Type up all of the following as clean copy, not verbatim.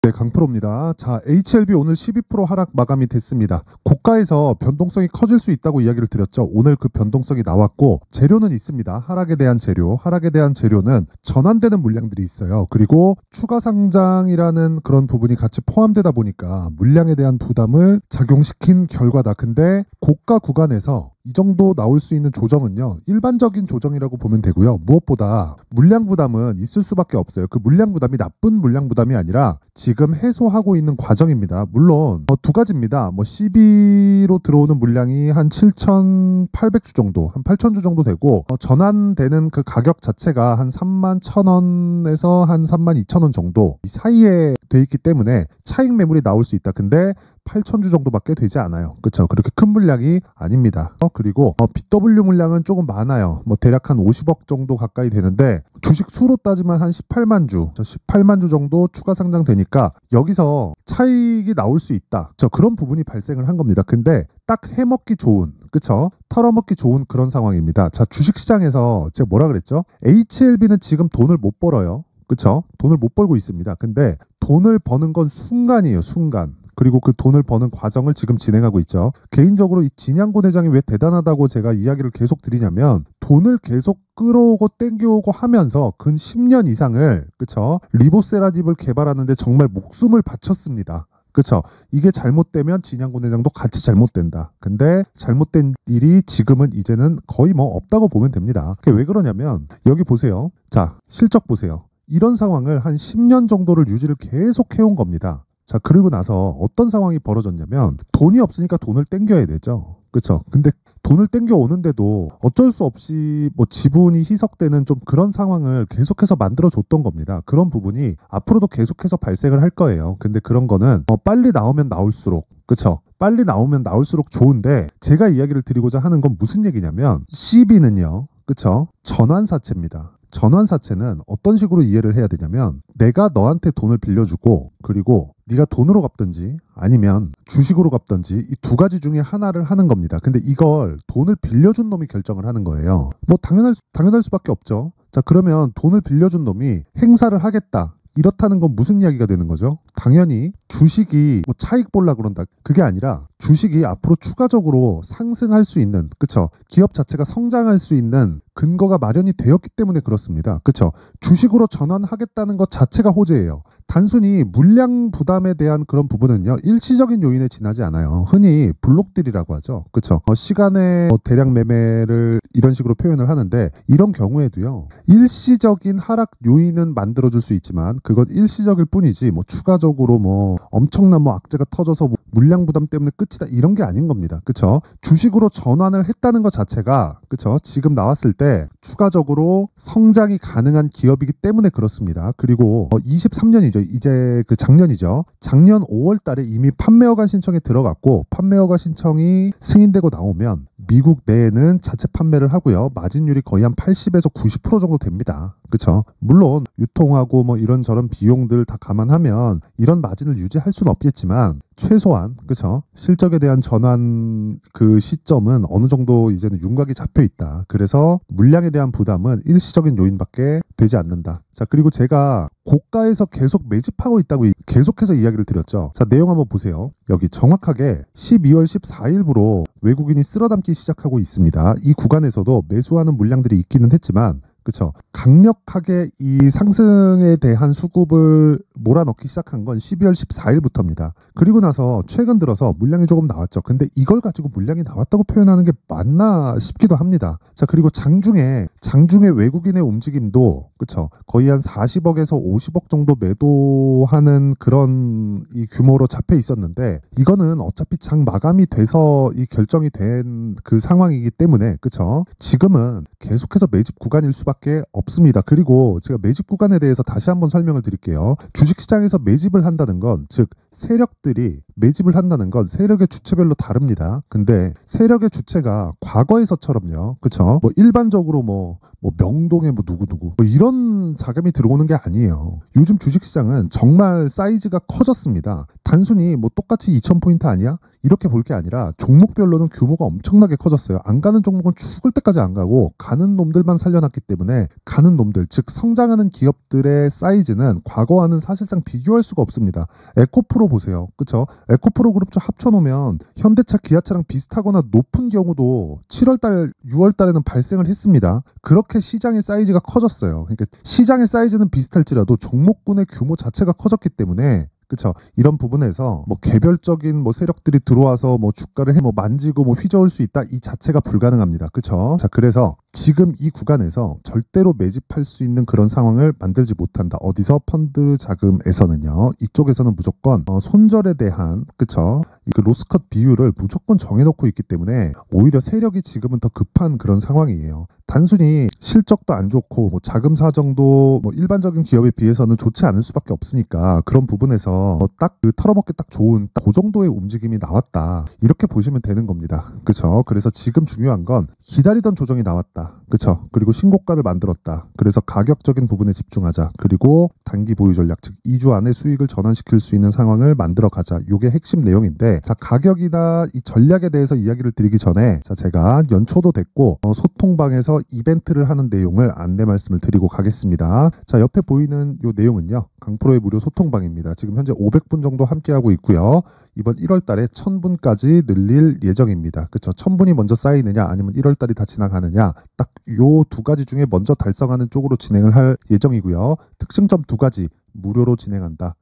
네, 강프로입니다. 자, HLB 오늘 12% 하락 마감이 됐습니다. 고가에서 변동성이 커질 수 있다고 이야기를 드렸죠. 오늘 그 변동성이 나왔고 재료는 있습니다. 하락에 대한 재료는 전환되는 물량들이 있어요. 그리고 추가 상장이라는 그런 부분이 같이 포함되다 보니까 물량에 대한 부담을 작용시킨 결과다. 근데 고가 구간에서 이 정도 나올 수 있는 조정은요, 일반적인 조정이라고 보면 되고요. 무엇보다 물량 부담은 있을 수밖에 없어요. 그 물량 부담이 나쁜 물량 부담이 아니라 지금 해소하고 있는 과정입니다. 물론 두 가지입니다. CB로 들어오는 물량이 한 7,800주 정도, 한 8,000주 정도 되고 전환되는 그 가격 자체가 한 31,000원에서 한 32,000원 정도 사이에 돼 있기 때문에 차익 매물이 나올 수 있다. 근데 8,000주 정도밖에 되지 않아요. 그렇죠? 그렇게 큰 물량이 아닙니다. 그리고 BW 물량은 조금 많아요. 대략 한 50억 정도 가까이 되는데 주식 수로 따지면 한 18만 주 정도 추가 상장되니까 여기서 차익이 나올 수 있다. 그런 부분이 발생을 한 겁니다. 근데 딱 해먹기 좋은, 그쵸? 털어먹기 좋은 그런 상황입니다. 자, 주식시장에서 제가 뭐라 그랬죠? HLB는 지금 돈을 못 벌어요. 그쵸? 돈을 못 벌고 있습니다. 근데 돈을 버는 건 순간이에요. 순간. 그리고 그 돈을 버는 과정을 지금 진행하고 있죠. 개인적으로 이 진양곤 회장이 왜 대단하다고 제가 이야기를 계속 드리냐면 돈을 계속 끌어오고 땡겨오고 하면서 근 10년 이상을, 그쵸? 리보세라닙을 개발하는데 정말 목숨을 바쳤습니다. 그쵸? 이게 잘못되면 진양곤 회장도 같이 잘못된다. 근데 잘못된 일이 지금은 이제는 거의 없다고 보면 됩니다. 그게 왜 그러냐면 여기 보세요. 자, 실적 보세요. 이런 상황을 한 10년 정도를 유지를 계속 해온 겁니다. 자, 그리고 나서 어떤 상황이 벌어졌냐면 돈이 없으니까 돈을 땡겨야 되죠. 그렇죠? 근데 돈을 땡겨 오는데도 어쩔 수 없이 지분이 희석되는 좀 그런 상황을 계속해서 만들어줬던 겁니다. 그런 부분이 앞으로도 계속해서 발생을 할 거예요. 근데 그런 거는 빨리 나오면 나올수록, 그렇죠? 빨리 나오면 나올수록 좋은데 제가 이야기를 드리고자 하는 건 무슨 얘기냐면 CB는요, 그렇죠? 전환사채입니다. 전환사채는 어떤 식으로 이해를 해야 되냐면 내가 너한테 돈을 빌려주고 그리고 네가 돈으로 갚든지 아니면 주식으로 갚든지 이 두 가지 중에 하나를 하는 겁니다. 근데 이걸 돈을 빌려준 놈이 결정을 하는 거예요. 당연할 수밖에 없죠. 자, 그러면 돈을 빌려준 놈이 행사를 하겠다. 이렇다는 건 무슨 이야기가 되는 거죠? 당연히 주식이 차익 볼라 그런다. 그게 아니라 주식이 앞으로 추가적으로 상승할 수 있는, 그쵸? 기업 자체가 성장할 수 있는 근거가 마련이 되었기 때문에 그렇습니다. 그쵸? 주식으로 전환하겠다는 것 자체가 호재예요. 단순히 물량 부담에 대한 그런 부분은요, 일시적인 요인에 지나지 않아요. 흔히 블록딜이라고 하죠. 그쵸? 시간의 대량 매매를 이런 식으로 표현을 하는데 이런 경우에도요, 일시적인 하락 요인은 만들어줄 수 있지만 그건 일시적일 뿐이지 추가적으로 엄청난 악재가 터져서 물량 부담 때문에 끝이다 이런 게 아닌 겁니다. 그쵸? 주식으로 전환을 했다는 것 자체가, 그쵸? 지금 나왔을 때 추가적으로 성장이 가능한 기업이기 때문에 그렇습니다. 그리고 23년이죠. 이제 작년이죠. 작년 5월 달에 이미 판매허가 신청에 들어갔고 판매허가 신청이 승인되고 나오면 미국 내에는 자체 판매를 하고요. 마진율이 거의 한 80에서 90% 정도 됩니다. 그쵸? 물론 유통하고 이런저런 비용들 다 감안하면 이런 마진을 유지할 수는 없겠지만 최소한, 그쵸? 실적에 대한 전환 그 시점은 어느 정도 이제는 윤곽이 잡혀 있다. 그래서 물량에 대한 부담은 일시적인 요인밖에 되지 않는다. 자, 그리고 제가 고가에서 계속 매집하고 있다고 계속해서 이야기를 드렸죠. 자, 내용 한번 보세요. 여기 정확하게 12월 14일부로 외국인이 쓸어담기 시작하고 있습니다. 이 구간에서도 매수하는 물량들이 있기는 했지만, 그렇죠. 강력하게 이 상승에 대한 수급을 몰아넣기 시작한 건 12월 14일부터입니다. 그리고 나서 최근 들어서 물량이 조금 나왔죠. 근데 이걸 가지고 물량이 나왔다고 표현하는 게 맞나 싶기도 합니다. 자, 그리고 장중에 외국인의 움직임도, 그렇죠. 거의 한 40억에서 50억 정도 매도하는 그런 이 규모로 잡혀 있었는데 이거는 어차피 장 마감이 돼서 이 결정이 된 그 상황이기 때문에, 그렇죠. 지금은 계속해서 매집 구간일 수밖에 없습니다. 그리고 제가 매집 구간에 대해서 다시 한번 설명을 드릴게요. 주식시장에서 매집을 한다는 건, 즉 세력들이 매집을 한다는 건 세력의 주체별로 다릅니다. 근데 세력의 주체가 과거에서처럼요, 그쵸? 일반적으로 명동에 누구누구 이런 자금이 들어오는 게 아니에요. 요즘 주식시장은 정말 사이즈가 커졌습니다. 단순히 똑같이 2000포인트 아니야? 이렇게 볼 게 아니라 종목별로는 규모가 엄청나게 커졌어요. 안 가는 종목은 죽을 때까지 안 가고 가는 놈들만 살려놨기 때문에 가는 놈들, 즉 성장하는 기업들의 사이즈는 과거와는 사실상 비교할 수가 없습니다. 에코프로 보세요. 그쵸? 에코프로 그룹주 합쳐놓으면 현대차, 기아차랑 비슷하거나 높은 경우도 7월달, 6월달에는 발생을 했습니다. 그렇게 시장의 사이즈가 커졌어요. 그러니까 시장의 사이즈는 비슷할지라도 종목군의 규모 자체가 커졌기 때문에 그쵸. 이런 부분에서 뭐 개별적인 뭐 세력들이 들어와서 뭐 주가를 뭐 만지고 뭐 휘저을 수 있다 이 자체가 불가능합니다. 그쵸. 자, 그래서 지금 이 구간에서 절대로 매집할 수 있는 그런 상황을 만들지 못한다. 어디서? 펀드 자금에서는요. 이쪽에서는 무조건 손절에 대한 그쵸. 그 로스컷 비율을 무조건 정해놓고 있기 때문에 오히려 세력이 지금은 더 급한 그런 상황이에요. 단순히 실적도 안 좋고 뭐 자금 사정도 뭐 일반적인 기업에 비해서는 좋지 않을 수밖에 없으니까 그런 부분에서 딱 그 털어먹기 딱 좋은 그 정도의 움직임이 나왔다. 이렇게 보시면 되는 겁니다. 그쵸? 그래서 지금 중요한 건 기다리던 조정이 나왔다. 그쵸? 그리고 신고가를 만들었다. 그래서 가격적인 부분에 집중하자. 그리고 단기 보유 전략, 즉 2주 안에 수익을 전환시킬 수 있는 상황을 만들어 가자. 이게 핵심 내용인데 자, 가격이나 이 전략에 대해서 이야기를 드리기 전에 자, 제가 연초도 됐고 소통방에서 이벤트를 하는 내용을 안내 말씀을 드리고 가겠습니다. 자, 옆에 보이는 이 내용은요. 강프로의 무료 소통방입니다. 지금 현재 500분 정도 함께하고 있고요. 이번 1월 달에 1000분까지 늘릴 예정입니다. 그쵸? 1000분이 먼저 쌓이느냐 아니면 1월 달이 다 지나가느냐 딱 요 두 가지 중에 먼저 달성하는 쪽으로 진행을 할 예정이고요. 특징점 두 가지 무료로 진행한다.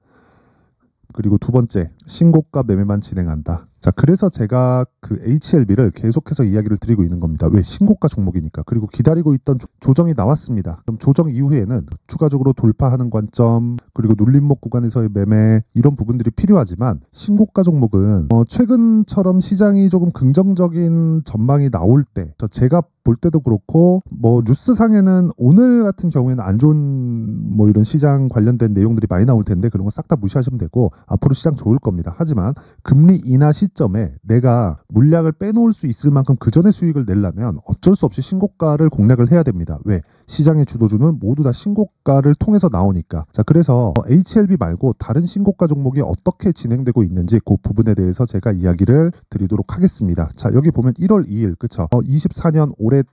그리고 두 번째 신고가 매매만 진행한다. 자, 그래서 제가 그 HLB를 계속해서 이야기를 드리고 있는 겁니다. 왜? 신고가 종목이니까. 그리고 기다리고 있던 조정이 나왔습니다. 그럼 조정 이후에는 추가적으로 돌파하는 관점 그리고 눌림목 구간에서의 매매 이런 부분들이 필요하지만 신고가 종목은 최근처럼 시장이 조금 긍정적인 전망이 나올 때 제가 볼 때도 그렇고 뭐 뉴스상에는 오늘 같은 경우에는 안 좋은 뭐 이런 시장 관련된 내용들이 많이 나올 텐데 그런 거 싹 다 무시하시면 되고 앞으로 시장 좋을 겁니다. 하지만 금리 인하 시점에 내가 물량을 빼놓을 수 있을 만큼 그 전에 수익을 내려면 어쩔 수 없이 신고가를 공략을 해야 됩니다. 왜? 시장의 주도주는 모두 다 신고가를 통해서 나오니까. 자, 그래서 HLB 말고 다른 신고가 종목이 어떻게 진행되고 있는지 그 부분에 대해서 제가 이야기를 드리도록 하겠습니다. 자, 여기 보면 1월 2일 그쵸? 24년 올해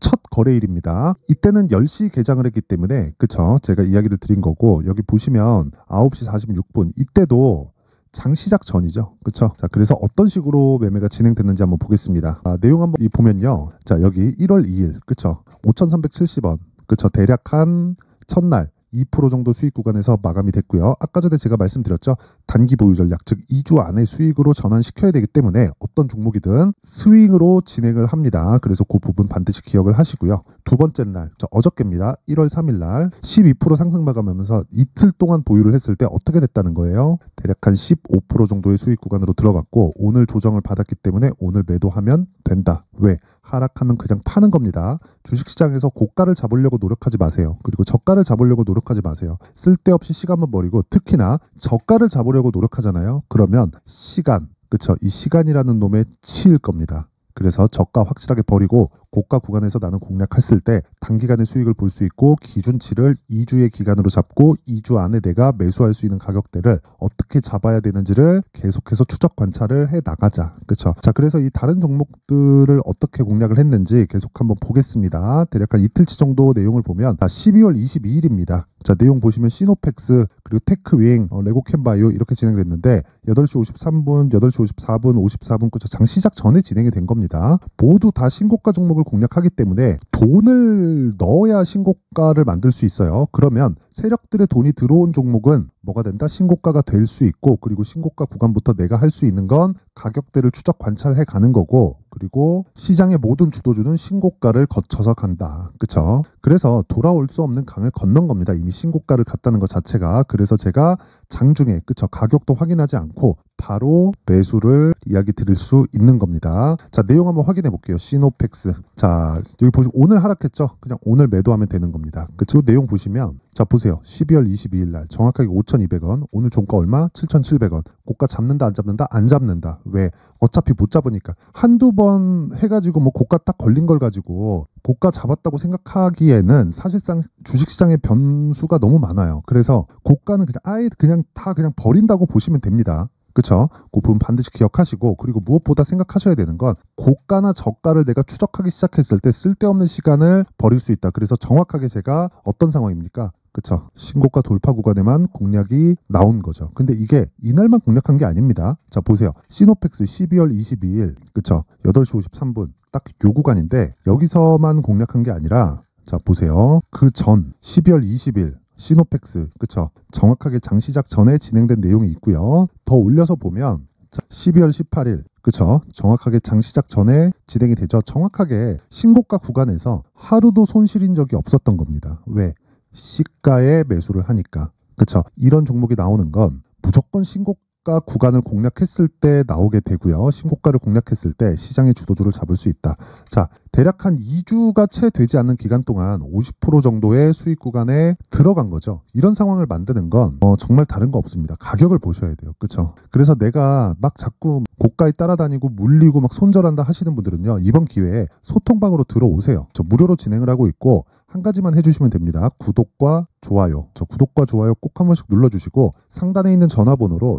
첫 거래일입니다. 이때는 10시 개장을 했기 때문에 그쵸? 제가 이야기를 드린 거고 여기 보시면 9시 46분 이때도 장 시작 전이죠. 그쵸? 자, 그래서 어떤 식으로 매매가 진행됐는지 한번 보겠습니다. 내용 한번 보면요. 자, 여기 1월 2일 그쵸? 5,370원 그쵸? 대략 한 첫날 2% 정도 수익 구간에서 마감이 됐고요. 아까 전에 제가 말씀드렸죠. 단기 보유 전략, 즉 2주 안에 수익으로 전환시켜야 되기 때문에 어떤 종목이든 스윙으로 진행을 합니다. 그래서 그 부분 반드시 기억을 하시고요. 두 번째 날, 어저께입니다. 1월 3일 날 12% 상승 마감하면서 이틀 동안 보유를 했을 때 어떻게 됐다는 거예요? 대략 한 15% 정도의 수익 구간으로 들어갔고 오늘 조정을 받았기 때문에 오늘 매도하면 된다. 왜? 하락하면 그냥 파는 겁니다. 주식시장에서 고가를 잡으려고 노력하지 마세요. 그리고 저가를 잡으려고 노력하지 마세요. 쓸데없이 시간만 버리고 특히나 저가를 잡으려고 노력하잖아요. 그러면 시간, 그쵸? 이 시간이라는 놈에 치일 겁니다. 그래서 저가 확실하게 버리고 고가 구간에서 나는 공략했을 때 단기간의 수익을 볼 수 있고 기준치를 2주의 기간으로 잡고 2주 안에 내가 매수할 수 있는 가격대를 어떻게 잡아야 되는지를 계속해서 추적 관찰을 해 나가자. 그렇죠? 자, 그래서 이 다른 종목들을 어떻게 공략을 했는지 계속 한번 보겠습니다. 대략 한 이틀치 정도 내용을 보면 12월 22일입니다. 자, 내용 보시면 시노펙스 그리고 테크윙, 레고캠바이오 이렇게 진행됐는데 8시 53분, 8시 54분, 54분 그쵸? 장 시작 전에 진행이 된 겁니다. 모두 다 신고가 종목을 공략하기 때문에 돈을 넣어야 신고가를 만들 수 있어요. 그러면 세력들의 돈이 들어온 종목은 뭐가 된다? 신고가가 될 수 있고 그리고 신고가 구간부터 내가 할 수 있는 건 가격대를 추적 관찰해 가는 거고 그리고 시장의 모든 주도주는 신고가를 거쳐서 간다. 그쵸? 그래서 돌아올 수 없는 강을 건넌 겁니다. 이미 신고가를 갔다는 것 자체가. 그래서 제가 장중에 그쵸? 가격도 확인하지 않고 바로 매수를 이야기 드릴 수 있는 겁니다. 자, 내용 한번 확인해 볼게요. 시노펙스. 자, 여기 보시면 오늘 하락했죠? 그냥 오늘 매도하면 되는 겁니다. 그쵸? 내용 보시면 자, 보세요. 12월 22일 날 정확하게 5,200원. 오늘 종가 얼마? 7,700원. 고가 잡는다 안 잡는다? 안 잡는다. 왜? 어차피 못 잡으니까. 한두 번 해가지고 뭐 고가 딱 걸린 걸 가지고 고가 잡았다고 생각하기에는 사실상 주식시장의 변수가 너무 많아요. 그래서 고가는 그냥 아예 그냥 다 그냥 버린다고 보시면 됩니다. 그쵸? 그 부분 반드시 기억하시고, 그리고 무엇보다 생각하셔야 되는 건 고가나 저가를 내가 추적하기 시작했을 때 쓸데없는 시간을 버릴 수 있다. 그래서 정확하게 제가 어떤 상황입니까? 그쵸? 신고가 돌파 구간에만 공략이 나온 거죠. 근데 이게 이날만 공략한 게 아닙니다. 자, 보세요. 시노펙스 12월 22일, 그쵸? 8시 53분. 딱 요 구간인데 여기서만 공략한 게 아니라, 자, 보세요. 그 전 12월 20일 시노펙스, 그쵸? 정확하게 장 시작 전에 진행된 내용이 있고요. 더 올려서 보면 12월 18일, 그쵸? 정확하게 장 시작 전에 진행이 되죠. 정확하게 신고가 구간에서 하루도 손실인 적이 없었던 겁니다. 왜? 시가에 매수를 하니까. 그쵸? 이런 종목이 나오는 건 무조건 신고가 구간을 공략했을 때 나오게 되고요. 신고가를 공략했을 때 시장의 주도주를 잡을 수 있다. 자, 대략 한 2주가 채 되지 않는 기간 동안 50% 정도의 수익 구간에 들어간 거죠. 이런 상황을 만드는 건 정말 다른 거 없습니다. 가격을 보셔야 돼요. 그렇죠? 그래서 내가 막 자꾸 고가에 따라다니고 물리고 막 손절한다 하시는 분들은요, 이번 기회에 소통방으로 들어오세요. 저 무료로 진행을 하고 있고 한 가지만 해주시면 됩니다. 구독과 좋아요. 저 구독과 좋아요 꼭 한 번씩 눌러주시고 상단에 있는 전화번호로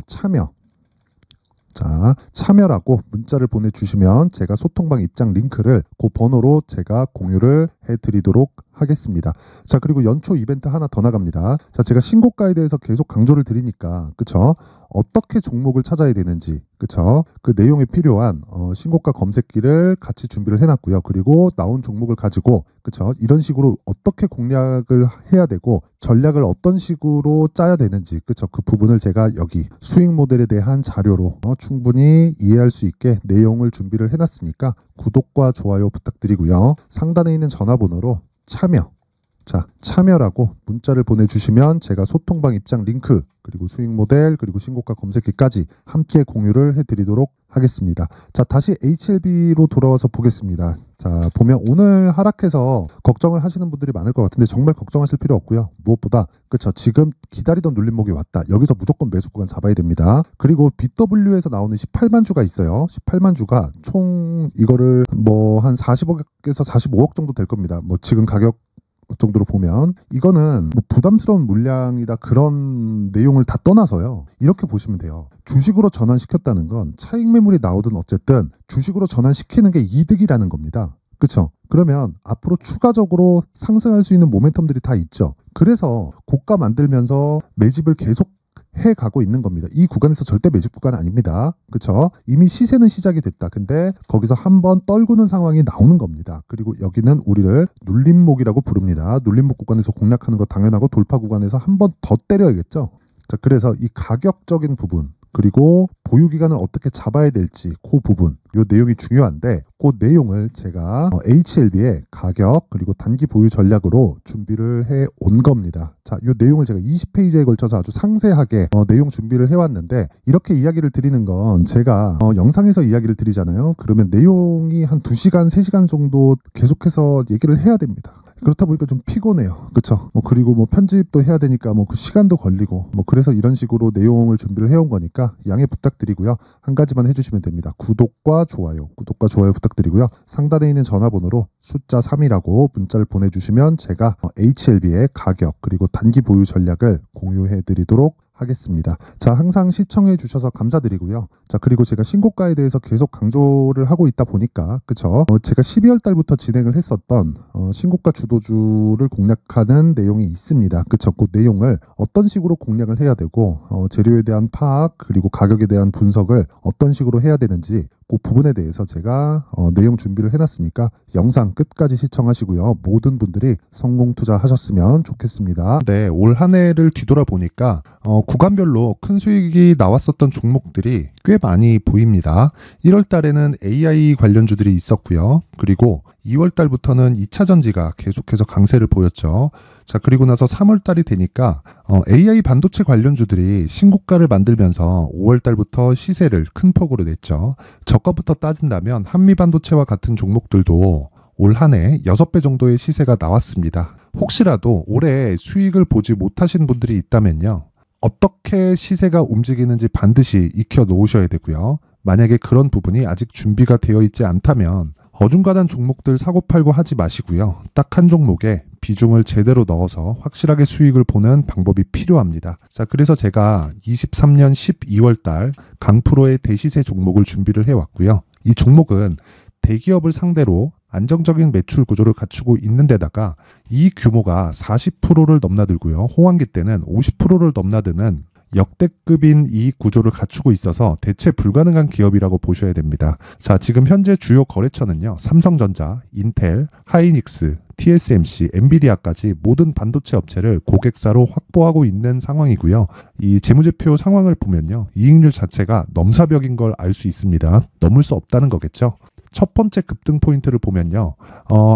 참여라고 문자를 보내주시면 제가 소통방 입장 링크를 그 번호로 제가 공유를 해드리도록 하겠습니다. 자, 그리고 연초 이벤트 하나 더 나갑니다. 자, 제가 신고가에 대해서 계속 강조를 드리니까, 그쵸? 어떻게 종목을 찾아야 되는지, 그쵸? 그 내용에 필요한 신고가 검색기를 같이 준비를 해놨고요. 그리고 나온 종목을 가지고, 그쵸? 이런 식으로 어떻게 공략을 해야 되고 전략을 어떤 식으로 짜야 되는지, 그쵸? 그 부분을 제가 여기 수익 모델에 대한 자료로 충분히 이해할 수 있게 내용을 준비를 해놨으니까 구독과 좋아요 부탁드리고요. 상단에 있는 전화번호로 참여라고 문자를 보내주시면 제가 소통방 입장 링크, 그리고 수익 모델, 그리고 신고가 검색기까지 함께 공유를 해드리도록 하겠습니다. 자, 다시 HLB로 돌아와서 보겠습니다. 자, 보면 오늘 하락해서 걱정을 하시는 분들이 많을 것 같은데 정말 걱정하실 필요 없고요. 무엇보다, 그쵸? 지금 기다리던 눌림목이 왔다. 여기서 무조건 매수 구간 잡아야 됩니다. 그리고 BW에서 나오는 18만 주가 있어요. 18만 주가 총 이거를 한 40억에서 45억 정도 될 겁니다. 지금 가격 정도로 보면 이거는 부담스러운 물량이다 그런 내용을 다 떠나서요, 이렇게 보시면 돼요. 주식으로 전환시켰다는 건 차익 매물이 나오든 어쨌든 주식으로 전환시키는 게 이득이라는 겁니다. 그쵸? 그러면 앞으로 추가적으로 상승할 수 있는 모멘텀들이 다 있죠. 그래서 고가 만들면서 매집을 계속 해가고 있는 겁니다. 이 구간에서 절대 매집 구간 아닙니다. 그쵸? 이미 시세는 시작이 됐다. 근데 거기서 한번 떨구는 상황이 나오는 겁니다. 그리고 여기는 우리를 눌림목이라고 부릅니다. 눌림목 구간에서 공략하는 거 당연하고 돌파 구간에서 한번 더 때려야겠죠. 자, 그래서 이 가격적인 부분, 그리고 보유 기간을 어떻게 잡아야 될지 그 부분, 요 내용이 중요한데 그 내용을 제가 HLB의 가격 그리고 단기 보유 전략으로 준비를 해 온 겁니다. 자, 요 내용을 제가 20페이지에 걸쳐서 아주 상세하게 내용 준비를 해왔는데, 이렇게 이야기를 드리는 건 제가 영상에서 이야기를 드리잖아요. 그러면 내용이 한 2시간, 3시간 정도 계속해서 얘기를 해야 됩니다. 그렇다 보니까 좀 피곤해요. 그쵸? 그리고 편집도 해야 되니까 그 시간도 걸리고 그래서 이런 식으로 내용을 준비를 해온 거니까 양해 부탁드리고요. 한 가지만 해주시면 됩니다. 구독과 좋아요 부탁드리고요. 상단에 있는 전화번호로 숫자 3이라고 문자를 보내주시면 제가 HLB의 가격 그리고 단기 보유 전략을 공유해 드리도록 하겠습니다. 자, 항상 시청해 주셔서 감사드리고요. 자, 그리고 제가 신고가에 대해서 계속 강조를 하고 있다 보니까, 그쵸? 제가 12월 달부터 진행을 했었던 신고가 주도주를 공략하는 내용이 있습니다. 그쵸? 그 내용을 어떤 식으로 공략을 해야 되고 재료에 대한 파악 그리고 가격에 대한 분석을 어떤 식으로 해야 되는지 그 부분에 대해서 제가 내용 준비를 해놨으니까 영상 끝까지 시청하시고요. 모든 분들이 성공 투자하셨으면 좋겠습니다. 네, 올 한 해를 뒤돌아보니까 구간별로 큰 수익이 나왔었던 종목들이 꽤 많이 보입니다. 1월 달에는 AI 관련주들이 있었고요. 그리고 2월 달부터는 2차 전지가 계속해서 강세를 보였죠. 자, 그리고 나서 3월 달이 되니까 AI 반도체 관련주들이 신고가를 만들면서 5월 달부터 시세를 큰 폭으로 냈죠. 저가부터 따진다면 한미반도체와 같은 종목들도 올 한 해 6배 정도의 시세가 나왔습니다. 혹시라도 올해 수익을 보지 못하신 분들이 있다면요, 어떻게 시세가 움직이는지 반드시 익혀 놓으셔야 되고요. 만약에 그런 부분이 아직 준비가 되어 있지 않다면 어중간한 종목들 사고팔고 하지 마시고요. 딱 한 종목에 비중을 제대로 넣어서 확실하게 수익을 보는 방법이 필요합니다. 자, 그래서 제가 23년 12월 달 강프로의 대시세 종목을 준비를 해왔고요. 이 종목은 대기업을 상대로 안정적인 매출 구조를 갖추고 있는 데다가 이 규모가 40%를 넘나들고요. 호황기 때는 50%를 넘나드는 역대급인 이익 구조를 갖추고 있어서 대체 불가능한 기업이라고 보셔야 됩니다. 자, 지금 현재 주요 거래처는요. 삼성전자, 인텔, 하이닉스, TSMC, 엔비디아까지 모든 반도체 업체를 고객사로 확보하고 있는 상황이고요. 이 재무제표 상황을 보면요. 이익률 자체가 넘사벽인 걸 알 수 있습니다. 넘을 수 없다는 거겠죠. 첫 번째 급등 포인트를 보면요.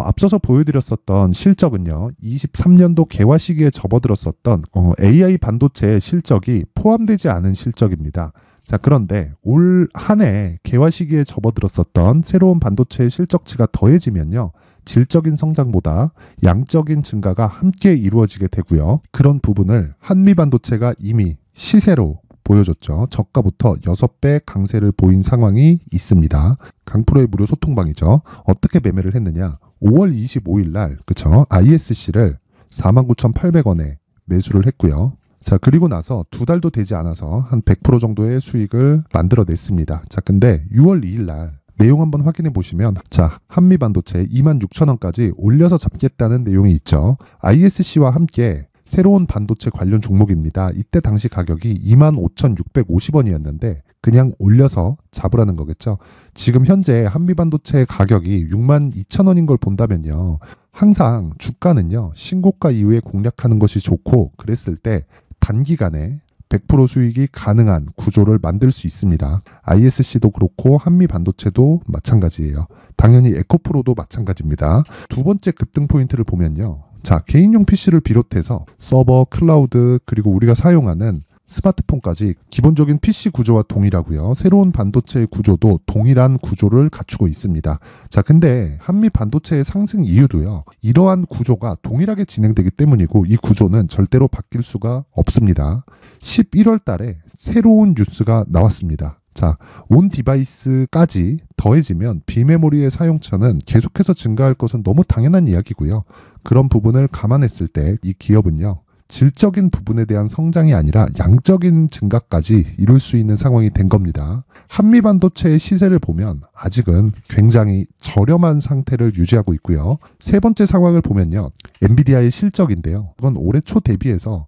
앞서서 보여드렸었던 실적은요. 23년도 개화 시기에 접어들었었던 AI 반도체의 실적이 포함되지 않은 실적입니다. 자, 그런데 올 한 해 개화 시기에 접어들었었던 새로운 반도체의 실적치가 더해지면요. 질적인 성장보다 양적인 증가가 함께 이루어지게 되고요. 그런 부분을 한미반도체가 이미 시세로 보여줬죠. 저가부터 6배 강세를 보인 상황이 있습니다. 강프로의 무료 소통방이죠. 어떻게 매매를 했느냐. 5월 25일 날 그쵸? ISC를 49,800원에 매수를 했고요. 자, 그리고 나서 2달도 되지 않아서 한 100% 정도의 수익을 만들어냈습니다. 자, 근데 6월 2일 날 내용 한번 확인해 보시면 자, 한미반도체 26,000원까지 올려서 잡겠다는 내용이 있죠. ISC와 함께 새로운 반도체 관련 종목입니다. 이때 당시 가격이 25,650원이었는데 그냥 올려서 잡으라는 거겠죠. 지금 현재 한미반도체 가격이 62,000원인 걸 본다면요. 항상 주가는요. 신고가 이후에 공략하는 것이 좋고 그랬을 때 단기간에 100% 수익이 가능한 구조를 만들 수 있습니다. ISC도 그렇고 한미반도체도 마찬가지예요. 당연히 에코프로도 마찬가지입니다. 두 번째 급등 포인트를 보면요. 자, 개인용 PC를 비롯해서 서버, 클라우드, 그리고 우리가 사용하는 스마트폰까지 기본적인 PC 구조와 동일하고요. 새로운 반도체의 구조도 동일한 구조를 갖추고 있습니다. 자, 근데 한미 반도체의 상승 이유도요. 이러한 구조가 동일하게 진행되기 때문이고 이 구조는 절대로 바뀔 수가 없습니다. 11월 달에 새로운 뉴스가 나왔습니다. 자, 온 디바이스까지 더해지면 비메모리의 사용처는 계속해서 증가할 것은 너무 당연한 이야기고요. 그런 부분을 감안했을 때 이 기업은요. 질적인 부분에 대한 성장이 아니라 양적인 증가까지 이룰 수 있는 상황이 된 겁니다. 한미반도체의 시세를 보면 아직은 굉장히 저렴한 상태를 유지하고 있고요. 세 번째 상황을 보면요. 엔비디아의 실적인데요. 그건 올해 초 대비해서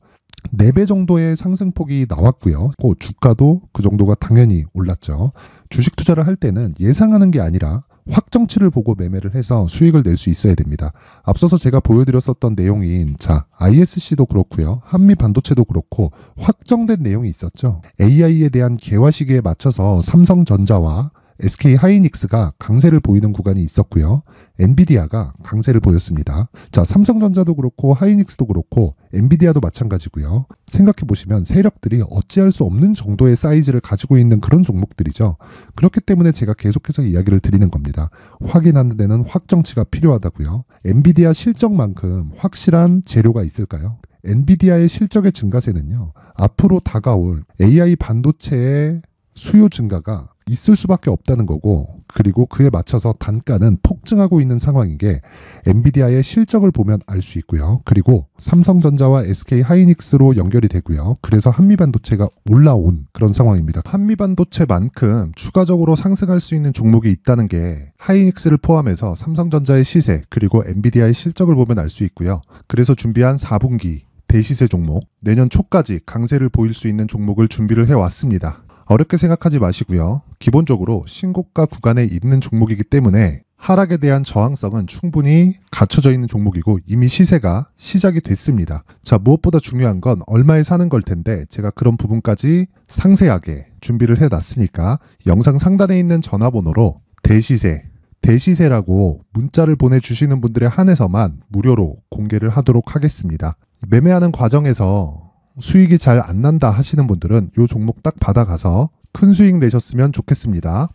4배 정도의 상승폭이 나왔고요. 그 주가도 그 정도가 당연히 올랐죠. 주식 투자를 할 때는 예상하는 게 아니라 확정치를 보고 매매를 해서 수익을 낼 수 있어야 됩니다. 앞서서 제가 보여드렸었던 내용인 자, ISC도 그렇고요. 한미반도체도 그렇고 확정된 내용이 있었죠. AI에 대한 개화 시기에 맞춰서 삼성전자와 SK 하이닉스가 강세를 보이는 구간이 있었고요. 엔비디아가 강세를 보였습니다. 자, 삼성전자도 그렇고 하이닉스도 그렇고 엔비디아도 마찬가지고요. 생각해 보시면 세력들이 어찌할 수 없는 정도의 사이즈를 가지고 있는 그런 종목들이죠. 그렇기 때문에 제가 계속해서 이야기를 드리는 겁니다. 확인하는 데는 확정치가 필요하다고요. 엔비디아 실적만큼 확실한 재료가 있을까요? 엔비디아의 실적의 증가세는요. 앞으로 다가올 AI 반도체의 수요 증가가 있을 수밖에 없다는 거고 그리고 그에 맞춰서 단가는 폭증하고 있는 상황인 게 엔비디아의 실적을 보면 알 수 있고요. 그리고 삼성전자와 SK 하이닉스로 연결이 되고요. 그래서 한미반도체가 올라온 그런 상황입니다. 한미반도체만큼 추가적으로 상승할 수 있는 종목이 있다는 게 하이닉스를 포함해서 삼성전자의 시세 그리고 엔비디아의 실적을 보면 알 수 있고요. 그래서 준비한 4분기 대시세 종목, 내년 초까지 강세를 보일 수 있는 종목을 준비를 해왔습니다. 어렵게 생각하지 마시고요. 기본적으로 신고가 구간에 있는 종목이기 때문에 하락에 대한 저항성은 충분히 갖춰져 있는 종목이고 이미 시세가 시작이 됐습니다. 자, 무엇보다 중요한 건 얼마에 사는 걸 텐데 제가 그런 부분까지 상세하게 준비를 해놨으니까 영상 상단에 있는 전화번호로 대시세라고 문자를 보내주시는 분들에 한해서만 무료로 공개를 하도록 하겠습니다. 매매하는 과정에서 수익이 잘 안 난다 하시는 분들은 이 종목 딱 받아가서 큰 수익 내셨으면 좋겠습니다.